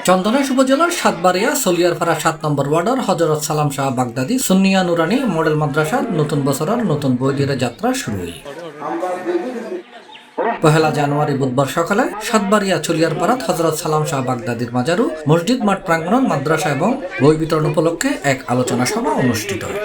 চন্দনাইশ উপজেলার সাতবাড়িয়া সলিয়ারপাড়া ৭ নম্বর ওয়ার্ডের হযরত সালাম শাহ বাগদাদি সুন্নিয়া নুরানি মডেল মাদ্রাসার নতুন বছরের নতুন বই দিয়ে যাত্রা শুরু হয়। ১ জানুয়ারি বুধবার সকালে সাতবাড়িয়া চলিয়ারপাড়াত হযরত সালাম শাহ বাগদাদির মাজারু মসজিদ মাঠ প্রাঙ্গণ মাদ্রাসা এবং বই বিতরণ উপলক্ষে এক আলোচনা সভা অনুষ্ঠিত হয়।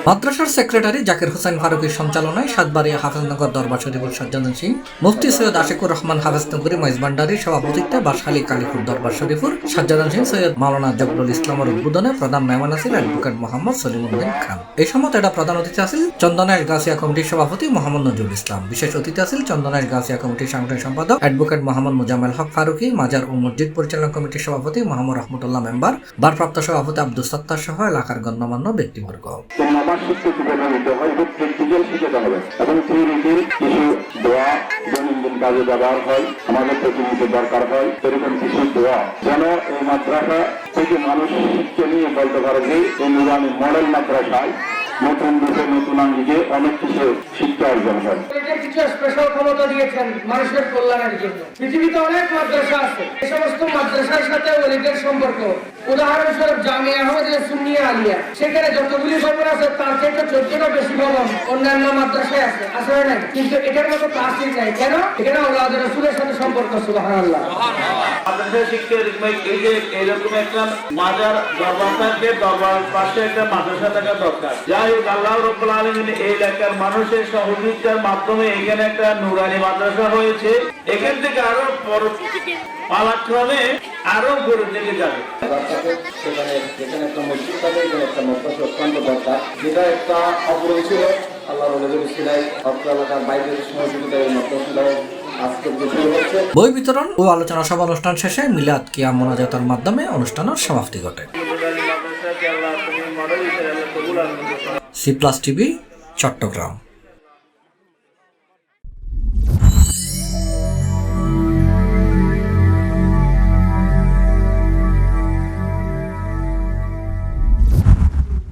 মাদ্রাসার সেক্রেটারি জাকির হোসেন ফারুকীর সঞ্চালনায় সাতবাড়িয়া হাফেজনগর দরবার শরীফুল সাজ্জাদুল সিং, মুফতি সৈয়দ আশিকুর রহমান হাফেজনগরী মেজবান্ডারির সভাপতিত্বে বাঁশখালী কালীপুর দরবার শরীফুর সাজ্জাদুল সিং সৈয়দ মাওলানা জবরুল ইসলামের উদ্বোধনে প্রধান মেহমান আছেন অ্যাডভোকেট মোহাম্মদ সলিমুদ্দিন খান। এই সময় এটা প্রধান অতিথি আছেন চন্দনাইশ গাছিয়া কমিটির সভাপতি মোহাম্মদ নজরুল ইসলাম। বিশেষ অতিথি আছেন চন্দনাইশ গাছিয়া কমিটির সাংগঠনিক সম্পাদক অ্যাডভোকেট মোহাম্মদ মোজাম্মেল হক ফারুকী, মাজার ও মসজিদ পরিচালনা কমিটির সভাপতি মোহাম্মদ রহমতুল্লাহ মেম্বার, ভারপ্রাপ্ত সভাপতি আব্দুস সাত্তার সহ এলাকার গণ্যমান্য ব্যক্তিবর্গ। কাজে ব্যবহার হয়, আমাদের প্রতিনিধির দরকার হয়, এরকম কিছু দোয়া যেন এই মাদ্রাসা থেকে মানুষ শিক্ষা নিয়ে বলতে পারে যে এই নুরানি মডেল মাদ্রাসায় নতুন রূপে নতুন আঙ্গিকে অনেক কিছু শিক্ষা অর্জন হয়। কিছু স্পেশাল ক্ষমতা দিয়েছেন মানুষের কল্যাণের জন্য। পৃথিবীতে অনেক মাদ্রাসা আছে, এই সমস্ত মাদ্রাসার সাথে ওলিদের সম্পর্ক, উদাহরণস্বরূপ জামিয়া আহমদিয়া সুন্নিয়া আলিয়া, সেখানে যতগুলি ভবন আছে তার থেকে 14টা বেশি ভবন অন্যান্য মাদ্রাসায় আছে, আসলে নাই, কিন্তু এটার মতো তাসির নাই। কেন? এখানে আল্লাহর রাসূলের সাথে সম্পর্ক। সুবহানাল্লাহ। মাদ্রাসা শিক্ষার এই যে এরকম একটা মাজার দরবার থাকবে, দরবার পাশে একটা মাদ্রাসা থাকা দরকার। যাই হোক, আল্লাহ রাব্বুল আলামিন এই এলাকার মানুষের সহযোগিতার মাধ্যমে এখানে একটা নুরানি মাদ্রাসা হয়েছে। এখান থেকে আরো পালাক্রমে আরো গড়ে দিকে যাবে। সেখানে যেখানে একটা মসজিদ থাকে, এখানে একটা মাদ্রাসা অত্যন্ত দরকার, যেটা একটা অপরাধ ছিল। আল্লাহ রলিদের সিলাই অর্থ এলাকার বাইরের সহযোগিতা এই মাদ্রাসাটাও আজকে শুরু হচ্ছে। বই বিতরণ ও আলোচনা সভা অনুষ্ঠান শেষে মিলাদ কিয়াম মোনাজাতের মাধ্যমে অনুষ্ঠানের সমাপ্তি ঘটে। C+ TV, Chittagong.